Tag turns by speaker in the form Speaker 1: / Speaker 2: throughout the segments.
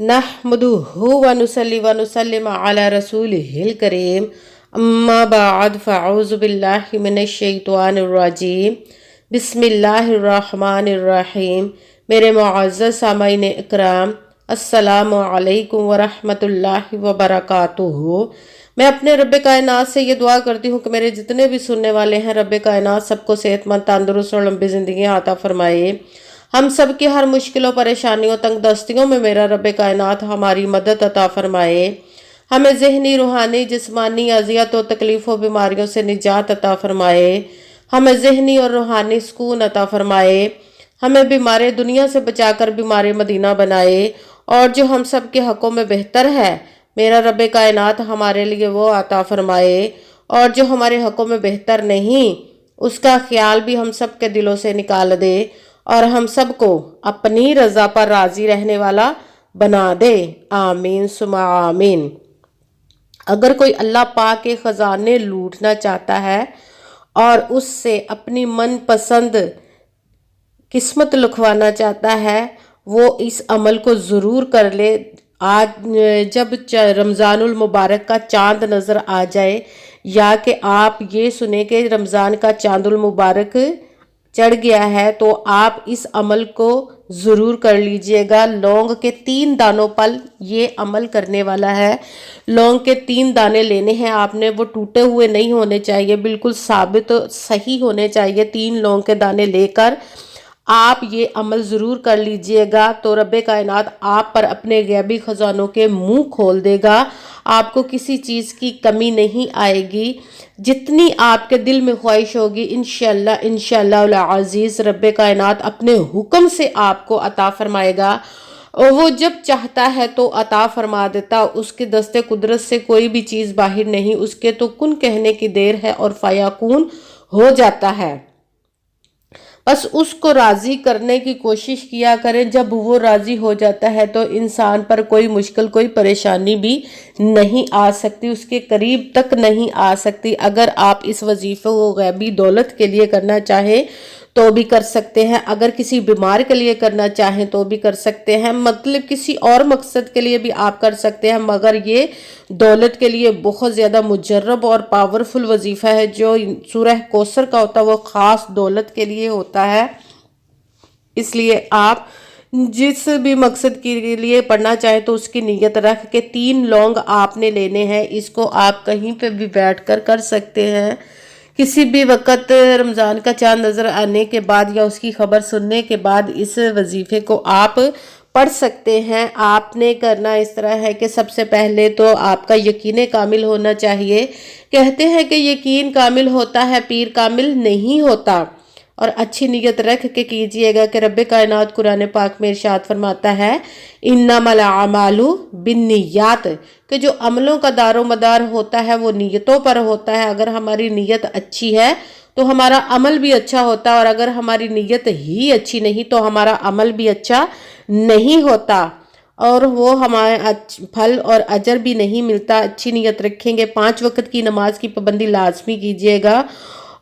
Speaker 1: नहमदुहु व नुसल्ली व नुसल्लिम अला रसूलिहिल करीम अम्मा बाद फ़अऊज़ु बिल्लाहि मिनश शैतानिर रजीम बिस्मिल्लाहिर्रहमानिर रहीम। मेरे मुअज़्ज़ज़ सामाईन इकराम, अस्सलामु अलैकुम व रहमतुल्लाहि व बरकातुहू। मैं अपने रब्बे कायनात से ये दुआ करती हूँ कि मेरे जितने भी सुनने वाले हैं, रब्बे कायनात सबको सेहतमंद, तंदुरुस्त और लंबी ज़िंदगी अता फरमाए। हम सब की हर मुश्किलों, परेशानियों, तंगदस्तियों में मेरा रब्बे कायनात हमारी मदद अता फरमाए। हमें ज़हनी, रूहानी, जिस्मानी अज़ियत और तकलीफ़ों, बीमारियों से निजात अता फरमाए। हमें ज़हनी और रूहानी सुकून अता फरमाए। हमें बीमार दुनिया से बचाकर बीमार मदीना बनाए। और जो हम सब के हक़ों में बेहतर है, मेरा रब्बे कायनात हमारे लिए वो अता फरमाए। और जो हमारे हक़ों में बेहतर नहीं, उसका ख्याल भी हम सब के दिलों से निकाल दे और हम सबको अपनी रज़ा पर राज़ी रहने वाला बना दे। आमीन सुमा आमीन। अगर कोई अल्लाह पाक के ख़जाने लूटना चाहता है और उससे अपनी मनपसंद किस्मत लिखवाना चाहता है, वो इस अमल को ज़रूर कर ले। आज जब रमज़ानुल मुबारक का चांद नज़र आ जाए, या कि आप ये सुने कि रमज़ान का चांदुल मुबारक चढ़ गया है, तो आप इस अमल को ज़रूर कर लीजिएगा। लौंग के 3 दानों पर ये अमल करने वाला है। लौंग के 3 दाने लेने हैं आपने, वो टूटे हुए नहीं होने चाहिए, बिल्कुल साबित सही होने चाहिए। 3 लौंग के दाने लेकर आप ये अमल ज़रूर कर लीजिएगा, तो रब्बे कायनात आप पर अपने गैबी ख़जानों के मुंह खोल देगा। आपको किसी चीज़ की कमी नहीं आएगी। जितनी आपके दिल में ख्वाहिश होगी, इंशाअल्लाह इंशाअल्लाह अज़ीज़ रब्बे कायनात अपने हुक्म से आपको अता फरमाएगा। और वो जब चाहता है तो अता फरमा देता। उसके दस्ते कुदरत से कोई भी चीज़ बाहर नहीं, उसके तो कुन कहने की देर है और फयाकून हो जाता है। बस उसको राज़ी करने की कोशिश किया करें। जब वो राज़ी हो जाता है तो इंसान पर कोई मुश्किल, कोई परेशानी भी नहीं आ सकती, उसके करीब तक नहीं आ सकती। अगर आप इस वजीफ़े को गैबी दौलत के लिए करना चाहें तो भी कर सकते हैं, अगर किसी बीमार के लिए करना चाहें तो भी कर सकते हैं, मतलब किसी और मकसद के लिए भी आप कर सकते हैं। मगर ये दौलत के लिए बहुत ज़्यादा मुजर्रब और पावरफुल वजीफ़ा है। जो सूरह कौसर का होता है वो ख़ास दौलत के लिए होता है। इसलिए आप जिस भी मकसद के लिए पढ़ना चाहें तो उसकी नीयत रख के 3 लौंग आपने लेने हैं। इसको आप कहीं पे भी बैठ कर सकते हैं। किसी भी वक़्त रमज़ान का चाँद नज़र आने के बाद या उसकी खबर सुनने के बाद इस वजीफ़े को आप पढ़ सकते हैं। आपने करना इस तरह है कि सबसे पहले तो आपका यकीन कामिल होना चाहिए। कहते हैं कि यकीन कामिल होता है, पीर कामिल नहीं होता। और अच्छी नीयत रख के कीजिएगा कि रब्बे कायनात कुरान पाक में इरशाद फरमाता है, इन्नमल अमालु बिन्नियात, कि जो अमलों का दारो मदार होता है वो नीयतों पर होता है। अगर हमारी नीयत अच्छी है तो हमारा अमल भी अच्छा होता है, और अगर हमारी नीयत ही अच्छी नहीं तो हमारा अमल भी अच्छा नहीं होता, और वो हमारे फल और अजर भी नहीं मिलता। अच्छी नीयत रखेंगे। 5 वक्त की नमाज की पाबंदी लाजमी कीजिएगा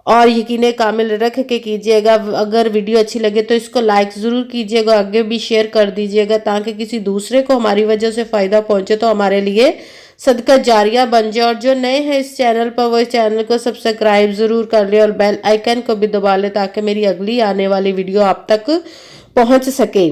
Speaker 1: और यकीन कामिल रख के कीजिएगा। अगर वीडियो अच्छी लगे तो इसको लाइक ज़रूर कीजिएगा, आगे भी शेयर कर दीजिएगा, ताकि किसी दूसरे को हमारी वजह से फ़ायदा पहुंचे तो हमारे लिए सदका जारिया बन जाए। और जो नए हैं इस चैनल पर, वो इस चैनल को सब्सक्राइब ज़रूर कर ले और बेल आइकन को भी दबा ले, ताकि मेरी अगली आने वाली वीडियो आप तक पहुँच सके।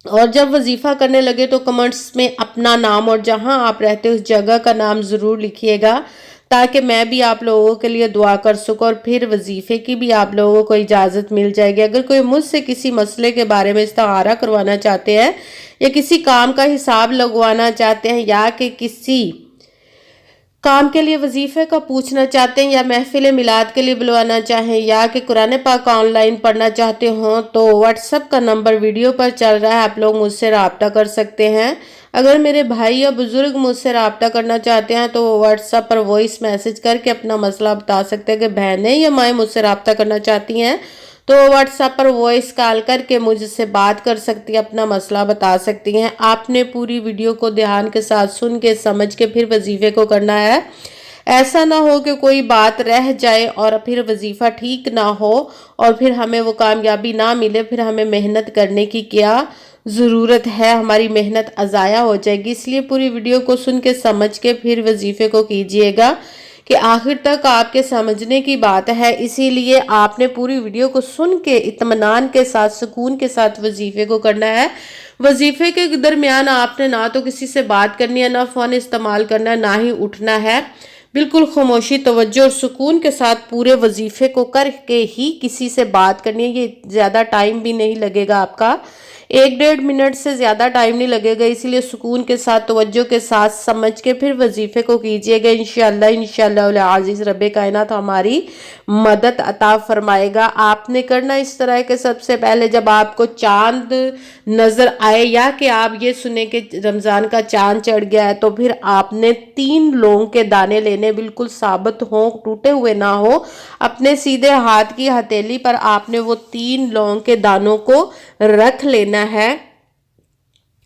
Speaker 1: और जब वजीफ़ा करने लगे तो कमेंट्स में अपना नाम और जहां आप रहते हो उस जगह का नाम ज़रूर लिखिएगा, ताकि मैं भी आप लोगों के लिए दुआ कर सकूं। और फिर वजीफ़े की भी आप लोगों को इजाज़त मिल जाएगी। अगर कोई मुझसे किसी मसले के बारे में इस्तिखारा करवाना चाहते हैं, या किसी काम का हिसाब लगवाना चाहते हैं, या कि किसी काम के लिए वजीफ़े का पूछना चाहते हैं, या महफिल मिलाद के लिए बुलवाना चाहें, या कि कुरान पाक ऑनलाइन पढ़ना चाहते हों, तो व्हाट्सएप का नंबर वीडियो पर चल रहा है, आप लोग मुझसे रब्ता कर सकते हैं। अगर मेरे भाई या बुज़ुर्ग मुझसे रब्ता करना चाहते हैं तो वो व्हाट्सएप पर वॉइस मैसेज करके अपना मसला बता सकते हैं। कि बहनें या माएँ मुझसे रब्ता करना चाहती हैं तो व्हाट्सएप पर वॉइस कॉल करके मुझसे बात कर सकती हैं, अपना मसला बता सकती हैं। आपने पूरी वीडियो को ध्यान के साथ सुन के समझ के फिर वजीफ़े को करना है। ایسا نہ ہو کہ کوئی بات رہ جائے اور پھر وظیفہ ٹھیک نہ ہو اور پھر ہمیں وہ کامیابی نہ ملے، پھر ہمیں محنت کرنے کی کیا ضرورت ہے، ہماری محنت ضائع ہو جائے گی۔ اس لیے پوری ویڈیو کو سن کے سمجھ کے پھر وظیفے کو کیجئے گا کہ آخر تک آپ کے سمجھنے کی بات ہے، اسی لیے آپ نے پوری ویڈیو کو سن کے اطمینان کے ساتھ، سکون کے ساتھ وظیفے کو کرنا ہے۔ وظیفے کے درمیان آپ نے نہ تو کسی سے بات کرنی ہے، نہ فون استعمال کرنا ہے، نہ ہی اٹھنا ہے۔ بالکل خاموشی، توجہ اور سکون کے ساتھ پورے وظیفے کو کر کے ہی کسی سے بات کرنی ہے۔ یہ زیادہ ٹائم بھی نہیں لگے گا آپ کا، 1-1.5 منٹ سے زیادہ ٹائم نہیں لگے گا، اسی لیے سکون کے ساتھ، توجہ کے ساتھ سمجھ کے پھر وظیفے کو کیجئے گا۔ انشاءاللہ العزیز رب کائنات ہماری مدد عطا فرمائے گا۔ آپ نے کرنا اس طرح کہ سب سے پہلے جب آپ کو چاند نظر آئے یا کہ آپ یہ سنیں کہ رمضان کا چاند چڑھ گیا ہے، تو پھر آپ نے 3 لونگ کے دانے لینے، بالکل ثابت ہوں، ٹوٹے ہوئے نہ ہو۔ اپنے سیدھے ہاتھ کی ہتھیلی پر آپ نے وہ 3 لونگ کے دانوں کو رکھ لینا ہے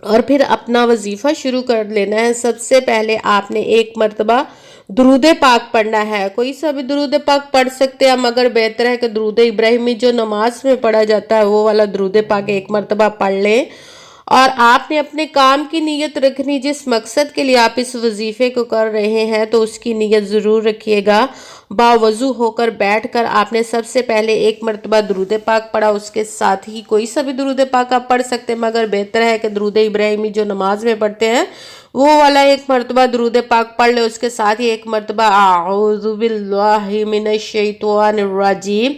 Speaker 1: اور پھر اپنا وظیفہ شروع کر لینا ہے۔ سب سے پہلے آپ نے 1 مرتبہ درود پاک پڑھنا ہے۔ کوئی سا بھی درود پاک پڑھ سکتے ہیں، مگر بہتر ہے کہ درود ابراہیمی جو نماز میں پڑھا جاتا ہے وہ والا درود پاک 1 مرتبہ پڑھ لیں۔ اور آپ نے اپنے کام کی نیت رکھنی، جس مقصد کے لیے آپ اس وظیفے کو کر رہے ہیں تو اس کی نیت ضرور رکھیے گا۔ باوضو ہو کر بیٹھ کر آپ نے سب سے پہلے 1 مرتبہ درود پاک پڑھا، اس کے ساتھ ہی کوئی سا بھی درود پاک آپ پڑھ سکتے ہیں، مگر بہتر ہے کہ درود ابراہیمی جو نماز میں پڑھتے ہیں وہ والا 1 مرتبہ درود پاک پڑھ لے۔ اس کے ساتھ ہی 1 مرتبہ اعوذ باللہ من الشیطان الرجیم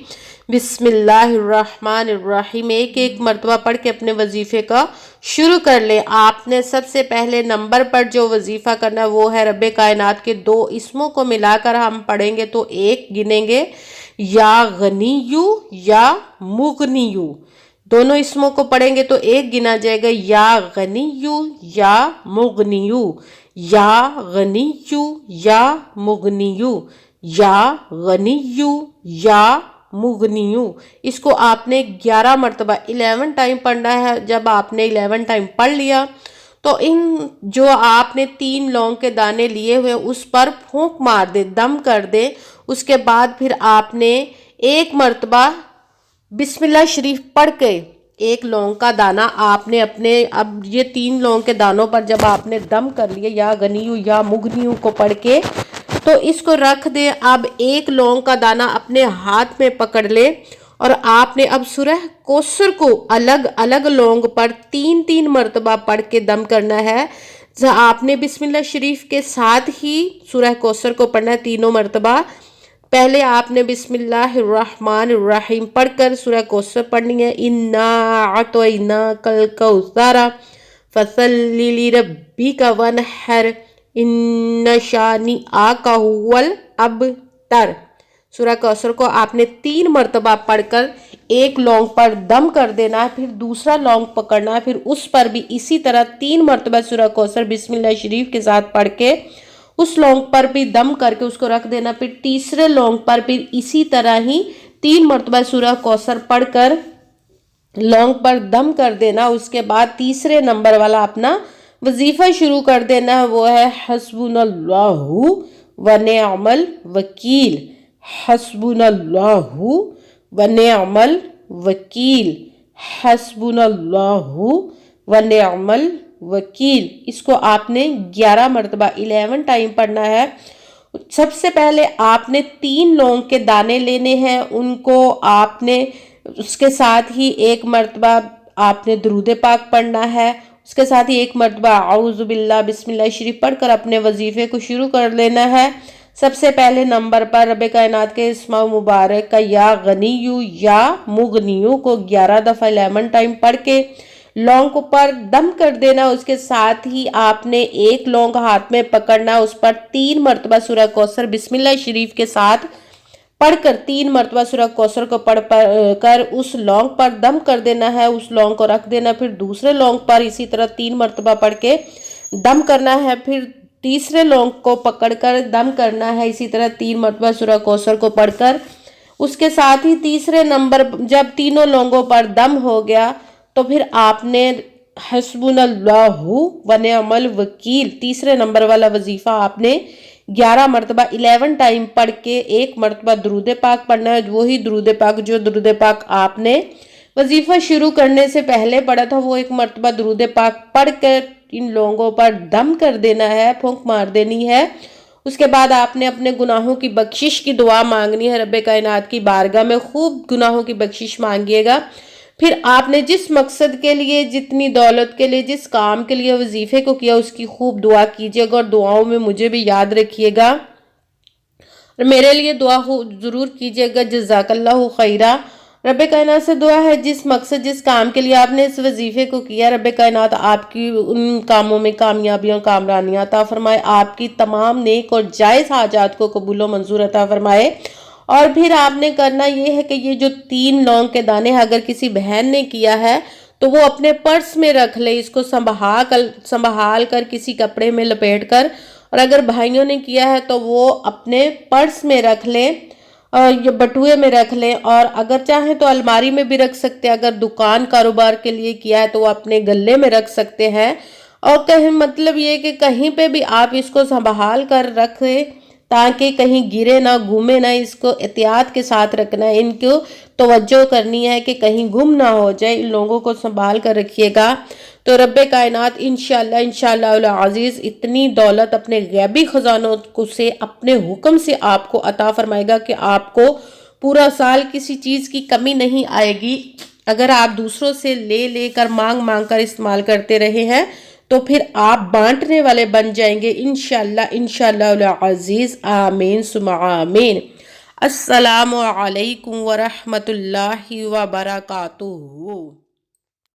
Speaker 1: بسم اللہ الرحمن الرحیم ایک مرتبہ پڑھ کے اپنے وظیفے کا شروع کر لیں۔ آپ نے سب سے پہلے نمبر پر جو وظیفہ کرنا ہے وہ ہے رب کائنات کے 2 اسموں کو ملا کر ہم پڑھیں گے تو 1 گنیں گے، یا غنیو یا مغنیو۔ دونوں اسموں کو پڑھیں گے تو 1 گنا جائے گا، یا غنیو یا مغنیو، یا غنیو یا مغنیو، یا غنیو یا مغنیو۔ اس کو آپ نے 11 مرتبہ 11 ٹائم پڑھنا ہے۔ جب آپ نے 11 ٹائم پڑھ لیا تو جو آپ نے 3 لونگ کے دانے لیے ہوئے اس پر پھونک مار دے، دم کر دے۔ اس کے بعد پھر آپ نے 1 مرتبہ بسم اللہ شریف پڑھ کے 1 لونگ کا دانہ آپ نے اب یہ 3 لونگ کے دانوں پر جب آپ نے دم کر لیے، یا غنیو یا مغنیو کو پڑھ کے، تو اس کو رکھ دیں۔ اب 1 لونگ کا دانہ اپنے ہاتھ میں پکڑ لے اور آپ نے اب سورہ کوثر کو الگ الگ لونگ پر 3 مرتبہ پڑھ کے دم کرنا ہے۔ آپ نے بسم اللہ شریف کے ساتھ ہی سورہ کوثر کو پڑھنا ہے 3 مرتبہ۔ پہلے آپ نے بسم اللہ الرحمن الرحیم پڑھ کر سورہ کوثر پڑھنی ہے۔ انا اعطیناک الکوثر فصلی لربک وانحر ان شانئک ھو الابتر۔ سورہ کوثر کو آپ نے 3 مرتبہ پڑھ کر 1 لونگ پر دم کر دینا ہے، پھر دوسرا لونگ پکڑنا ہے، پھر اس پر بھی اسی طرح 3 مرتبہ سورہ کوثر بسم اللہ شریف کے ساتھ پڑھ کے اس لونگ پر بھی دم کر کے اس کو رکھ دینا، پھر تیسرے لونگ پر پھر اسی طرح ہی 3 مرتبہ سورہ کوثر پڑھ کر لونگ پر دم کر دینا۔ اس کے بعد تیسرے نمبر والا اپنا وظیفہ شروع کر دینا ہے، وہ ہے حسبنا اللہ ونعم الوکیل، حسبنا اللہ ونعم الوکیل، حسبنا اللہ ونعم الوکیل۔ اس کو آپ نے 11 مرتبہ 11 ٹائم پڑھنا ہے۔ سب سے پہلے آپ نے 3 لونگ کے دانے لینے ہیں، ان کو آپ نے اس کے ساتھ ہی 1 مرتبہ آپ نے درود پاک پڑھنا ہے، اس کے ساتھ ہی 1 مرتبہ اعوذ باللہ بسم اللہ شریف پڑھ کر اپنے وظیفے کو شروع کر لینا ہے۔ سب سے پہلے نمبر پر رب کائنات کے اسم مبارک کا یا غنیو یا مغنیو کو 11 دفعہ 11 ٹائم پڑھ کے لونگ پر دم کر دینا۔ اس کے ساتھ ہی آپ نے 1 لونگ ہاتھ میں پکڑنا، اس پر 3 مرتبہ سورہ کوثر بسم اللہ شریف کے ساتھ پڑھ کر 3 مرتبہ سورہ کوثر کو پڑھ کر اس لونگ پر دم کر دینا ہے، اس لونگ کو رکھ دینا، پھر دوسرے لونگ پر اسی طرح 3 مرتبہ پڑھ کے دم کرنا ہے، پھر تیسرے لونگ کو پکڑ کر دم کرنا ہے، اسی طرح 3 مرتبہ سورہ کوثر کو پڑھ کر۔ اس کے ساتھ ہی تیسرے نمبر جب تینوں لونگوں پر دم ہو گیا تو پھر آپ نے حسبنا اللہ ونعم الوکیل تیسرے نمبر والا وظیفہ آپ نے 11 मरतबा 11 टाइम पढ़ के 1 मरतबा दुरूद पाक पढ़ना है। वही दुरूद पाक जो दुरूद पाक आपने वजीफा शुरू करने से पहले पढ़ा था, वो 1 मरतबा दुरूद पाक पढ़ कर इन लोगों पर दम कर देना है, फूंक मार देनी है। उसके बाद आपने अपने गुनाहों की बख्शिश की दुआ मांगनी है। रब्बे कायनात की बारगाह में खूब गुनाहों की बख्शिश मांगिएगा। फिर आपने जिस मकसद के लिए, जितनी दौलत के लिए, जिस काम के लिए वजीफे को किया, उसकी खूब दुआ कीजिएगा और दुआओं में मुझे भी याद रखिएगा और मेरे लिए दुआ ज़रूर कीजिएगा। जज़ाकल्लाहु खैरा। रब्बे कायनात से दुआ है जिस मकसद, जिस काम के लिए आपने इस वजीफे को किया, रब्बे कायनात आपकी उन कामों में कामयाबियाँ, कामरानियाँ अता फरमाए, आपकी तमाम नेक और जायज़ हाजात को कबूल व मंजूर अता फरमाए। और फिर आपने करना ये है कि ये जो 3 लौंग के दाने हैं, अगर किसी बहन ने किया है तो वो अपने पर्स में रख ले, इसको संभाल कर किसी कपड़े में लपेट कर। और अगर भाइयों ने किया है तो वो अपने पर्स में रख ले, ये बटुए में रख लें, और अगर चाहें तो अलमारी में भी रख सकते हैं। अगर दुकान कारोबार के लिए किया है तो वो अपने गले में रख सकते हैं। और कहीं मतलब ये कि कहीं पे भी आप इसको संभाल कर रखें ताकि कहीं गिरे ना, घूमे ना, इसको एहतियात के साथ रखना है। इनको तवज्जो करनी है कि कहीं गुम ना हो जाए, इन लोगों को संभाल कर रखिएगा। तो रब्बे कायनात इंशाअल्लाह अज़ीज़ इतनी दौलत अपने गैबी खजानों को से अपने हुक्म से आपको अता फरमाएगा कि आपको पूरा साल किसी चीज़ की कमी नहीं आएगी। अगर आप दूसरों से ले कर मांग कर इस्तेमाल करते रहे हैं तो फिर आप बांटने वाले बन जाएंगे इंशाअल्लाह अज़ीज़। आमीन सुम्मा आमीन। अस्सलामु अलैकुम व रहमतुल्लाहि व बरकातुहू।